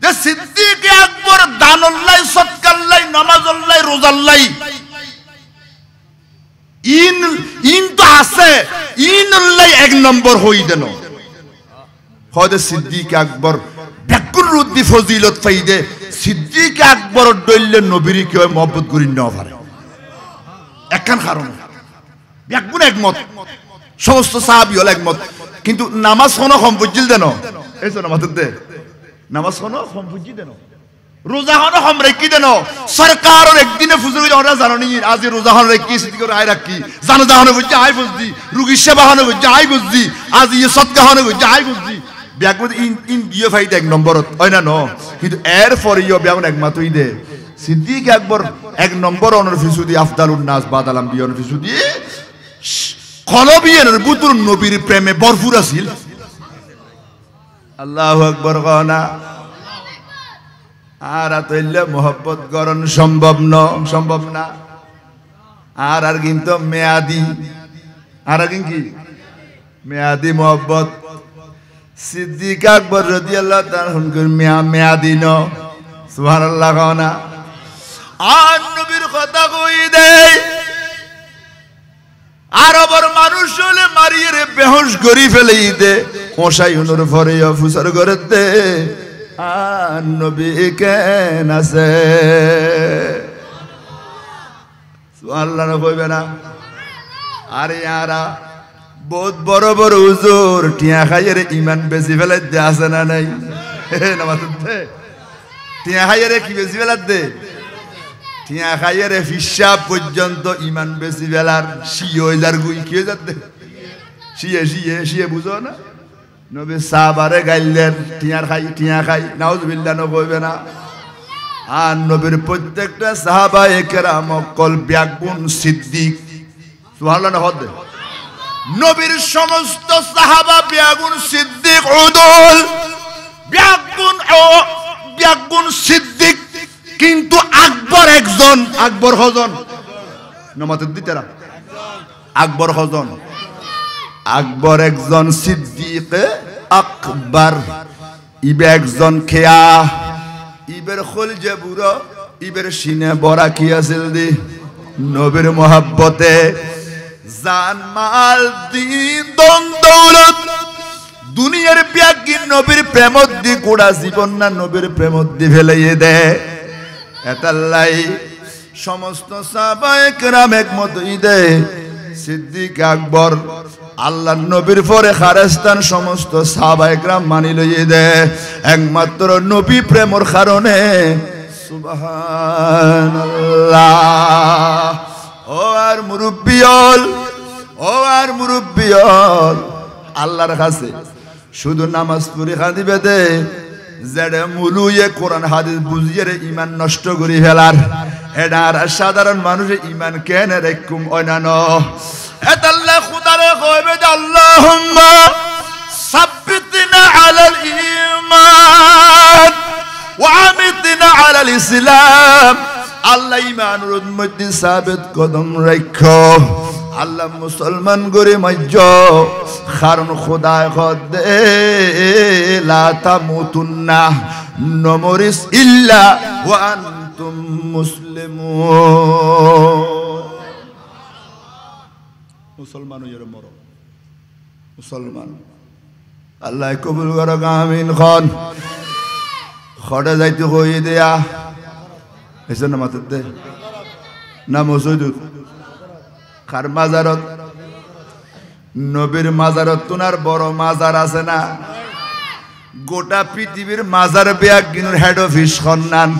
যে সিদ্দিক আকবর দানল্লাই সদকাল্লাই নামাজল্লাই রোজাল্লাই ইন তো আছে ইনল্লাই এক নম্বর হই দেন হদে সিদ্দিক আকবর ব্যাকুল রুদ্দি ফজিলত ফাইদে সিদ্দিক আকবর দইলে নবীর কেউ মহব্বত করি না পারে একখান কারণ ব্যাকুল একমত সমস্ত সাহাবী হল একমত কিন্তু নামাজ কোন কম বুঝিল দেন এই জন্য মাত্র দে নামাজ কোন কম বুঝি দেন রোজা কোন কম রেখি দেন সরকারের একদিনে ফুজুর ওরা জানি আজ রোজা কোন রেখি সিদ্দিক আই রাখি জানা জাহানে বুঝি আই বুঝদি রোগী সেবা হনে বুঝি আই বুঝদি আজ ইয়ে সদকা হনে বুঝি আই বুঝদি ব্যাকুল ইন গিয়ে ফাইদে এক নম্বরত হয় না ন কিন্তু এর পরে ব্যাকুল একমাত্রই দে সিদ্দিক আকবর এক নম্বর অনর ফিসুদি আফদালুন নাস বাদালাম বিয়ন ফিসুদি কলবিয়ের বুতুর নবীর প্রেমে ভরপুর আছিল আল্লাহু আকবার কনা আর আতইলে মোহব্বত করণ সম্ভব না আর কিন্তু মেয়াদি আর কি মেয়াদি মোহব্বত সিদ্দিক আকবর রাদিয়াল্লাহু তাআলা হুনকুর মেয়াদি ন সুবহানাল্লাহ কনা আর নবীর কথা কই দেই আরবের মানুষ হলে মারিয়ে রে বেহুশ করি ফেলেই দে কোসাই হুনুর পরে ফুসার করে দে আর নবী কেন আছে সুবহানাল্লাহ না কইবে না আরে ইয়ারা বহুত বড় বড় হুজুর টিয়া খাইয়ের ইমান বেশি ফেলে দে আছে না নাই নামাজ দে টিয়া খাইয়ের কি বেশি ফেলে দে টিয়া খাইয়ের হিসাব পর্যন্ত ইমান বেশি বেলার শিয়ার গুই কি যাতে শিয়ে বুঝো না নবী সাহাবারে গাইলেন টিয়া খাই নাউজুবিল্লাহ ন কইবে না আর নবীর প্রত্যেকটা সাহাবা একরাম কল ব্যাগুন সিদ্দিক সুবহানাল্লাহ না হদ নবীর সমস্ত সাহাবা বিয়াগুন সিদ্দিক উদুল বিয়াগুন সিদ্দিক, কিন্তু আকবর একজন। আকবর হজন নমাতের দিতেরা আকবর হজন। আকবর একজন সিদ্দিক আকবর, ইবে একজন খেয়া, ইবের খোল যে বুড়ো, ইবের সিনে বড়া কি আছিল দি নবীর মোহাব্বতে জান মাল দিন দন দৌলত দুনিয়ার ব্যাগি নবীর প্রেমত দি গোড়া জীবন না নবীর প্রেমত দি ফেলাইয়ে দে। এতাল্লাই সমস্ত সাহাবায়ে কেরাম একমত হইদে সিদ্দিক আকবর আল্লাহ নবীর পরে খারেস্তান সমস্ত সাহাবায়ে কেরাম মানি লইয়ে দে একমাত্র নবী প্রেমর কারণে। সুবহানাল্লাহ। ও আর মুরব্বিয়ল, ও আর মুরব্বিয়ল, আল্লাহর কাছে শুধু নামাজ পড়ি খাদিবে দে যেটা মুলুয়ে কোরআন হাদিস বুঝিয়ে ইমান নষ্ট করি ফেলার, এটা আর সাধারণ মানুষের ইমান কেন রেকুম অনান। এতাল্লাহ খুদারে কইবে যে আল্লাহুম্মা সাব্বিতনা আলাল ঈমান ওয়া আমিতনা আলাল ইসলাম। আল্লাহ ইমানের মধ্যে সাবিত কদম রাখো, আল্লাহ মুসলমান করে মজ্জ, কারণ খোদায় খদে লা তামুতুন্না নমরিস ইল্লা ওয়া আনতুম মুসলিমুন। মুসলমান হইরে মরো, মুসলমান। আল্লাহ কবুল করো, আমিন। খন খড়ে যাইতে কই দেয়া এসে না মাথার দে না মসজিদ কার মাজারত, নবীর মাজারত তোনার বড় মাজার আছে না, গোটা পৃথিবীর মাজার বিয়াক গিনুর হেড অফিস খন্নান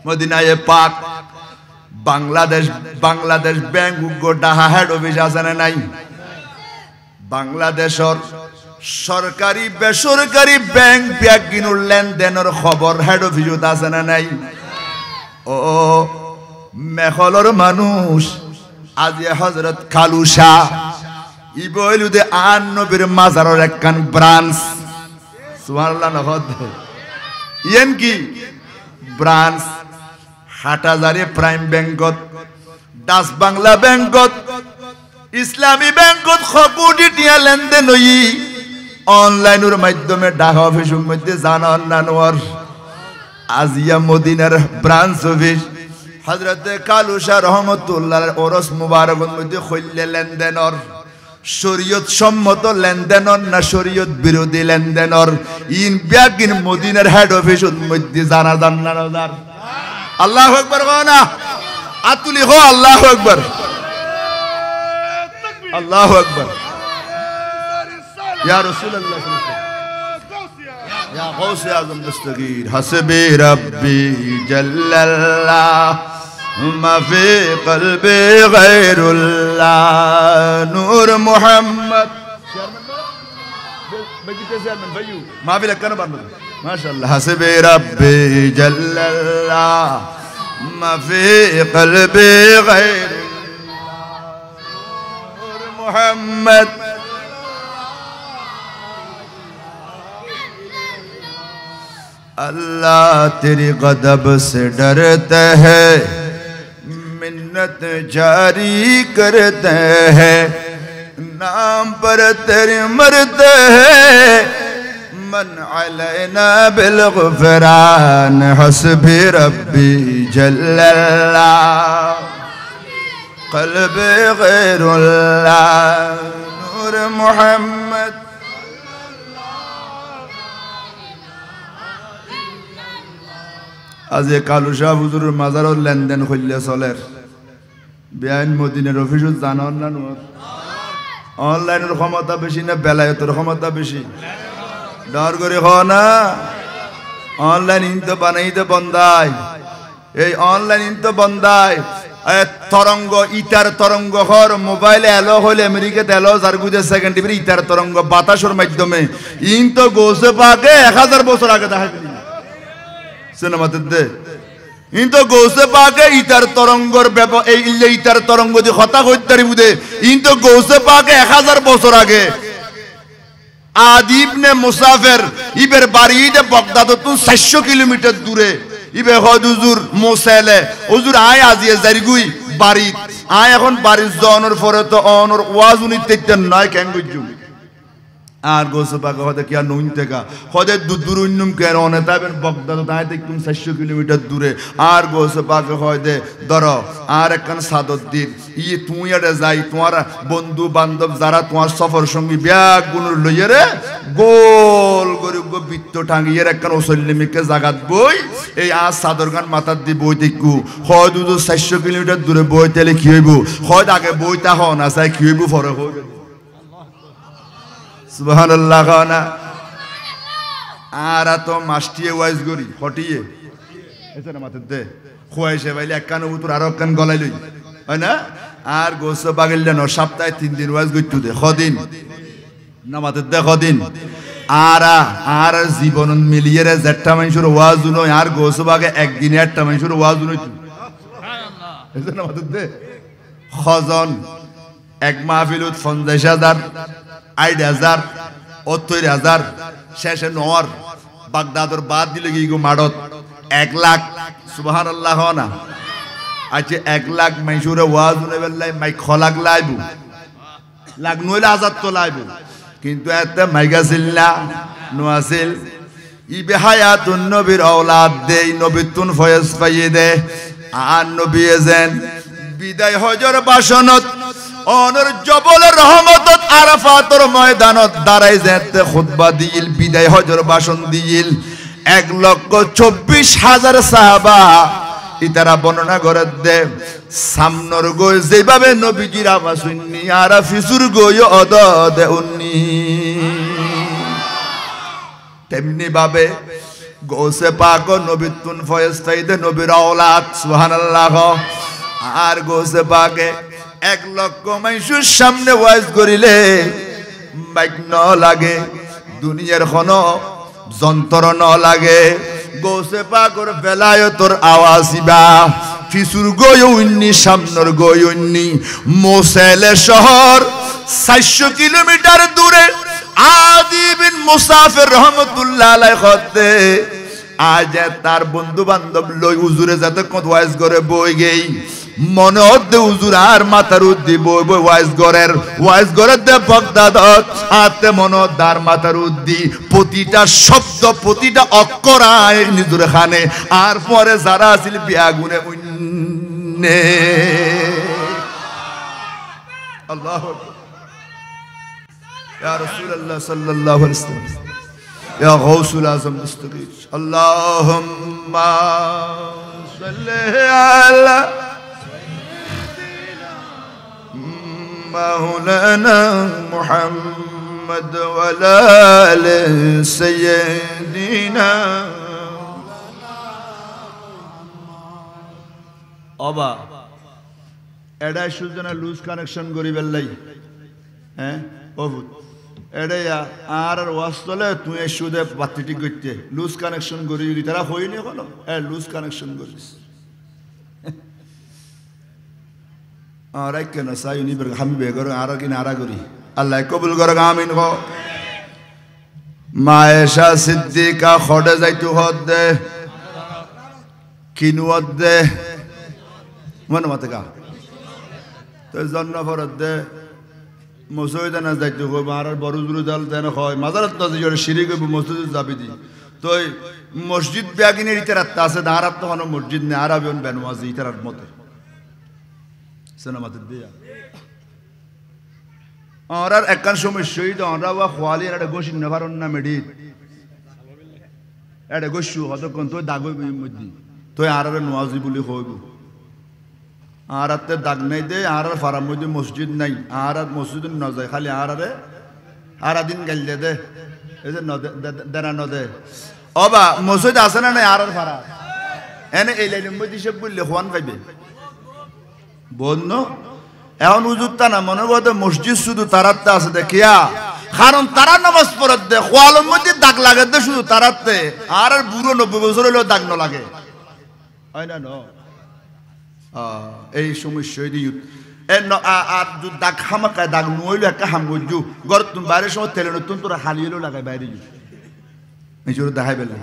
মদিনায়ে পাক। বাংলাদেশ ব্যাংক গোটা হেড অফিস আছে না নাই? বাংলাদেশের সরকারি বেসরকারি ব্যাংক বিয়াক গিনুর লেনদেনের খবর হেড অফিসত আছে না নাই? ও মেখলর মানুষ আজি হযরত কালুশা ইবইলুদে আন নবীর মাজারের একখান ব্রাঞ্চ। সুবহানাল্লাহ। নহদ ইয়েন কি ব্রাঞ্চ হাটাজারি প্রাইম ব্যাংকত, ডাচ বাংলা ব্যাংকত, ইসলামী ব্যাংকত কোটি টিয়া লেনদেন হই অনলাইনের মাধ্যমে ঢাকা অফিসের মধ্যে জানান নানোয়ার আজিয়া মদিনার ব্রাঞ্চ অফিস হযরতে কালুশা রহমতুল্লাহর ওরস মুবারকের মধ্যে কইলে লেনদেনর শরীয়ত সম্মত লেনদেনর না শরীয়ত বিরোধী লেনদেনর ইন ব্যাগিন মদিনার হেড অফিসের মধ্যে জানা জান্নার। আল্লাহু আকবার। না আতুলি হো আল্লাহু আকবার, আল্লাহু আকবার। ইয়া রাসূলুল্লাহ يا غوث يا اعظم دستگیر حسبي ربي جل الله ما في قلبي غير الله نور محمد ما في لك انا ما شاء الله حسبي ربي جل الله ما في قلبي غير الله نور محمد अल्लाह तेरी गदब से डरते हैं, मिन्नत जारी करते हैं, नाम पर तेरे मरते हैं, मन अलैना बिलगफरान हस्बी रब्बी जल्लल्लाह क़ल्बी गैरुल्लाह नूर मुहम्मद। आज कालुशा हुजूर माजारों लेनदेन खुल्ले चलेर बेआईन मदिनार अफिसत जानान ना नुर অনলাইনের ক্ষমতা বেশি না বেলায়েতের ক্ষমতা বেশি? ডর করে হ না অনলাইন ইনতো বানাইতে বন্দায়, এই অনলাইন ইনতো বন্দায় তরঙ্গ ইটার তরঙ্গ হর মোবাইলে এলো হলে আমেরিকাতে এলো যার গুজে সেকেন্ড টিভি ইটার তরঙ্গ বাতাসের মাধ্যমে ইনতো গোসে পাকে 1000 বছর আগে দেখা গেল সিনেমাতে দে কিন্তু গৌসে পাকে ইতার তরঙ্গর ব্যাপার এই ইতার তরঙ্গ দিয়ে কথা কইতারি বুদে কিন্তু গৌসে পাকে 1000 বছর আগে আদিবনে মুসাফির ইবের বাড়িতে বাগদাদ তো 400 কিলোমিটার দূরে ইবে হুজুর মোসাইলে হুজুর আয় আজিয়ে জারিগুই বাড়ি আয় এখন বাড়ি জনের পরে তো অনর ওয়াজ উনি তেতেন নয় কেন গজু আর গোসে পাকে হতে কি আর নইন থেকে হতে দূর উন্নম কেন অনেতাবেন বাগদাদ তাই থেকে 400 কিলোমিটার দূরে আর গোসে পাকে হতে ধরো আর একখান সাদদ্দিন ই তুই এড়ে যাই তোমার বন্ধু বান্ধব যারা তোমার সফর সঙ্গী ব্যাগ গুনুর লইয়ে রে গোল গরিব বৃত্ত টাঙ্গিয়ে একখান ওসল্লিমিকে জাগাত বই এই আজ সাদরগান মাথার দি বই দেখু হয়তো 400 কিলোমিটার দূরে বই তেলে কি হইব হয়তো আগে বইটা হন না চাই কি হইব ফরক হইব সুবহানাল্লাহ গানা আর তো মাস্টিয়ে ওয়াইজ গরি হটিয়ে এছাড়া মাথার দে খোয়াইছে বাইলে এক কান উত্তর আর এক কান গলাই লই হয় না আর গোস বাগিল ন সপ্তাহে 3 দিন ওয়াইজ গইতু দে খদিন না মাথার দে খদিন আর জীবন মিলিয়ে রে যেটা মানুষের ওয়াজ নয় আর গোস বাগে একদিনে একটা মানুষের ওয়াজ নয় সুবহানাল্লাহ এছাড়া মাথার দে খজন এক মাহফিলত 50,000 8,000 70,000 শেষে নর বাগদাদর বাদ দিলে গিয়ে মাড়ত 1 লাখ সুবহানাল্লাহ না আচ্ছা 1 লাখ মাইসুরে ওয়াজ উনে বেল্লাই মাই খলাক লাইবু লাখ নইলে আজাদ তো লাইবু কিন্তু এত মাইগাছিল না নোয়াছিল ইবে হায়াতুন নবীর আওলাদ দেই নবীতুন ফয়েজ পাইয়ে দে আর নবী এজেন বিদায় হজর বাসনত অনর জবলের রহমতত আরাফাতর ময়দানত দাঁড়াই যেতে খুতবা দিল বিদায় হজর ভাষণ দিল 1,24,000 সাহাবা ইতারা বর্ণনা করে দে সামনর গই যেভাবে নবীজির আওয়াজ শুননি আর ফিসুর গই অদদ উন্নি তেমনি ভাবে গোসে পাক নবীতুন ফয়েজ ফাইদে নবীর আওলাদ সুবহানাল্লাহ আর গোসে পাকে 1 লক্ষ মানুষের সামনে ওয়াজ করিলে মাইক ন লাগে দুনিয়ার কোনো যন্ত্র ন লাগে গোসে পাকর বেলায়তর আওয়াজিবা ফিসুর গয়ুন্নি সামনের গয়ুন্নি মোসাইলে শহর 400 কিলোমিটার দূরে আদি বিন মুসাফির রহমাতুল্লাহ আলাইহি খতে আজ তার বন্ধু বান্ধব লই হুজুরে যাতে কত ওয়াজ করে বই গেই মনে হতে হুজুর আর মাথার উদ্দি বই বই ওয়াজ গরের দে বাগদাদ আতে মনে দার মাথার উদ্দি প্রতিটা শব্দ প্রতিটা অক্ষর আয় নিজুর খানে আর পরে যারা আছিল বিয়াগুনে উন্নে আল্লাহু ইয়া রাসূলুল্লাহ সাল্লাল্লাহু আলাইহি ওয়াসাল্লাম ইয়া গাউসুল আযম মুস্তাগীথ আল্লাহুম্মা সাল্লি আলা مولانا محمد وعلى آل سيدنا অবা এডা সুজনা লুজ কানেকশন করি বেলাই হ্যাঁ বহুত এডা আর ওয়াস্তলে তুই সুদে বাতিটি করতে লুজ কানেকশন করি তারা হইনি কোনো লুজ কানেকশন করিস আর কেন সাই নি ber আমি বেগর আর কিনা আরা করি আল্লাহ কবুল করুক আমিন গো মায়েশা সিদ্দিকা খড়ে যাইতু হদে কিনু হদে মন মতে কা তো জন্ন ফরদ দে মসজিদে না যাইতু কই আর বড় জুরু জাল দেন হয় মাজারাত না জরে শিরিক মসজিদে যাবি দি তো মসজিদ ব্যাগিনের ইতারাত আছে দাঁড়াত তো কোনো মসজিদ নে আরাবিয়ন বেনওয়াজি ইতারাত মতে সনামাত দিয়া আর একখান সময় শহীদ আমরা ওয়া খোয়ালি এটা গোসিন নেভারন না মেডিট এটা গোসু হতক্ষণ তো দাগ হইব মধ্যে তো আর নোয়াজি বলি হইব আর দাগ নাই দে আর ফারার মধ্যে মসজিদ নাই আর মসজিদ ন যায় খালি আর দিন গাইলে দে এই যে দেনা নদে অবা মসজিদ আছে না নাই আর ফারা এনে এই লাইনের মধ্যে সব বললে হওয়ান পাইবে বন্য এখন উজুরটা না মনে করতে মসজিদ শুধু তারাতে আছে দেখিয়া কারণ তারা নামাজ পড়ে দে খোয়ালের মধ্যে দাগ লাগে দে শুধু তারাতে আর বুড়ো 90 বছর হলেও দাগ ন লাগে হয় না ন এই সমস্যা দিই আর দাগ হামাকায় দাগ নইলো একটা হাম গজু গর তুমি বাইরের সময় তেলে নতুন তোরা হালিয়েলো লাগায় বাইরে যু এই জন্য দেখাই পেলে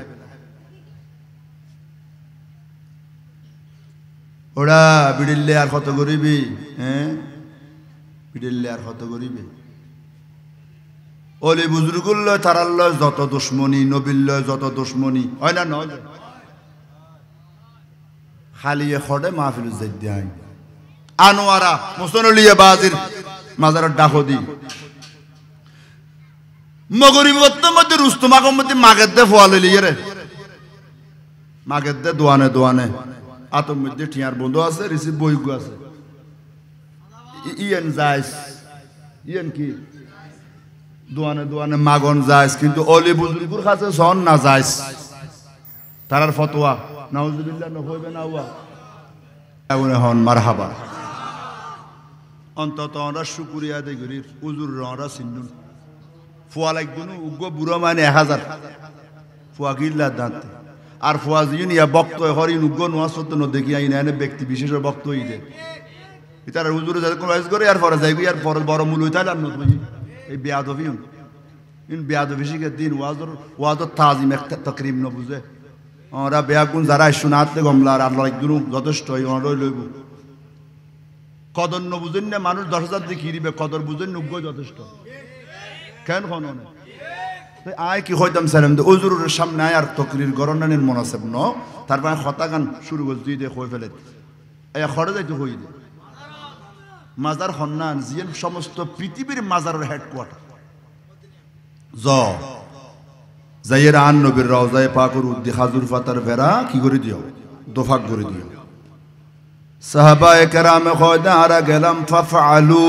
ওরা বিড়িল্লে আর কত গরিবি হ্যাঁ বিড়িল্লে আর কত গরিবি ওলি বুজুর্গুল তারার লয় যত দুশ্মনী নবীর লয় যত দুশ্মনী হয় না নয় খালিয়ে খড়ে মাহফিল যাই আনোয়ারা মুসনলিয়া বাজির মাজারের ডাকদি মগরিবত্তর মধ্যে রুস্তম আগমতি মাগের দে ফোয়ালে লিয়ে রে মাগের দে দোয়ানে দোয়ানে আতর মধ্যে টিয়ার বন্ধু আছে রিসিভ বইগু আছে ইয়েন যাইস ইয়েন কি দোয়ানে দোয়ানে মাগন যাইস কিন্তু অলি বুজুর্গুর কাছে সন না যাইস তারার ফতোয়া নাউজুবিল্লাহ নহইবে না হুয়া এমন হন মারহাবা অন্তত আমরা শুকুরিয়া দে গরির উজুর আমরা সিন্নুন ফুয়া লাগবে না উগ্র বুড়ো মানে 1000 ফুয়া গিল্লা দাঁতে আর ফুয়া জিন ইয়া বক্ত হরিন উগ্র নোয়া সত্য ন দেখি আইনা এনে ব্যক্তি বিশেষের বক্ত হইতে তারা হুজুরে যাতে কোন ওয়াজ করে আর পরে যাইবি আর পরে বড় মূল হইতাল আর নতুন এই বেয়াদবি ইন বেয়াদবি শিখে দিন ওয়াজর তাজিম একটা তাকরিম ন বুঝে ওরা বেয়াগুন যারা শুনাতে গমলা আর আল্লাহ একদম যথেষ্ট ওরা লইব কদর ন বুঝেন না মানুষ 10,000 দিয়ে কিরিবে কদর বুঝেন উগ্র যথেষ্ট কেন কোন আয় কি হইতাম সালাম দে উজুরের সামনে আয় আর তকরির গরনানের মনাসব ন তারপর কথা গান শুরু করে দুই দে কই ফেলে এই খড়ে যাইতে হই দে মাজার হন্নান জিয়েন সমস্ত পৃথিবীর মাজারের হেডকোয়ার্টার যাইয়ের আন নবীর রওজায়ে পাকের উদ্দি খাজুর ফাতার ভেরা কি করে দিও দোফাক করে দিও সাহাবায়ে কেরামে কয়দা আরা গেলাম ফাফআলু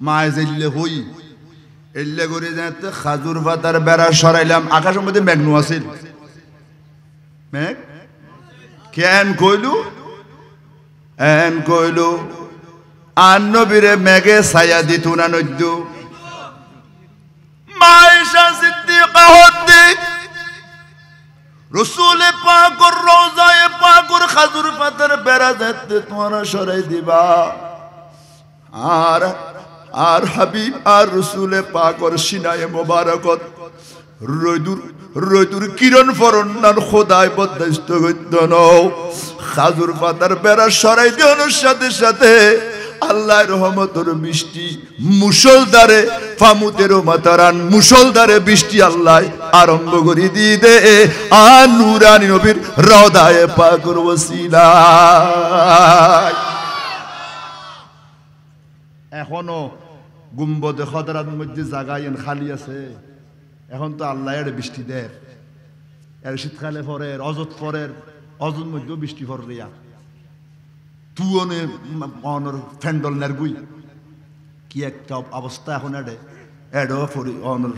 মাইজিল্লে হই এল্লে করে যাতে খাজুর ফাতার বেড়া সরাইলাম আকাশের মধ্যে মেঘনু আছিল মেঘ কেন কইলু আন নবীরে মেঘে ছায়া দিত না নদ্য মায়েশা সিদ্দিকা হতে রাসূল পাকের রওজায়ে পাকের খাজুর পাতার বেড়া যাতে তোমরা সরাই দিবা আর হাবিব আর রাসূল পাকের সিনায়ে মোবারকত রইদুর কিরণ ফরন্নার খোদায় বদস্ত গদ্য নও খাজুর পাতার বেড়া সরাই দেওয়ার সাথে সাথে আল্লাহর রহমতের বৃষ্টি মুষলধারে ফামুতেরও মাতারান মুষলধারে বৃষ্টি আল্লাহ আরম্ভ করে দিয়ে দে আর নূরানী নবীর রওজায়ে পাকের ওসিলায় এখনো গুম্বদে খদরার মধ্যে জায়গায় খালি আছে এখন তো আল্লাহ এর বৃষ্টি দেয় এর শীতকালে পরের অজত পরের অজত মধ্যেও বৃষ্টি পড়ে তুয়নে অনর ফ্যান্ডল নেরগুই কি একটা অবস্থা এখন এডো অনর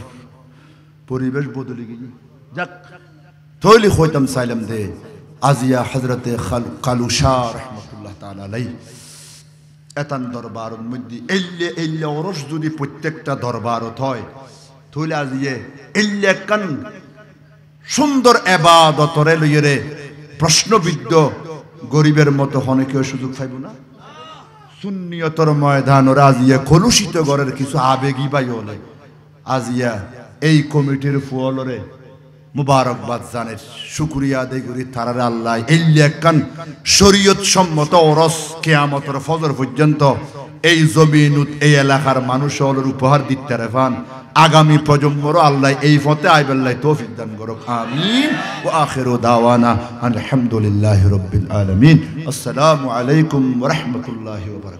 পরিবেশ বদলে গিয়ে যাক তৈলি হইতাম সাইলাম দে আজিয়া হজরতে কালুশা রহমতুল্লাহ তাআলা আলাইহি এতান দরবারের মধ্যে এল্লে ওরস যদি প্রত্যেকটা দরবারত হয় তাহলে আজিয়ে এল্লে কান সুন্দর ইবাদতরে লইরে প্রশ্নবিদ্ধ গরিবের মতো হনে কেউ সুযোগ পাইব না সুন্নিয়তর ময়দান আজিয়া কলুষিত ঘরের কিছু আবেগী পাই হলে আজিয়া এই কমিটির ফুলরে মুবারকবাদ জানের শুকরিয়া আদায় করি তারারে আল্লাহ এল্লে কান শরীয়ত সম্মত ওরস কিয়ামতের ফজর পর্যন্ত এই জমিনুত এই এলাকার মানুষ হলের উপহার দিতে রেফান আগামী প্রজন্মরও আল্লাহ এই পথে আইবাল্লাহ তৌফিক দান করুক আমিন ওয়া আখিরু দাওয়ানা আলহামদুলিল্লাহি রাব্বিল আলামিন আসসালামু আলাইকুম ওয়া রাহমাতুল্লাহি ওয়া বারাকাতুহু।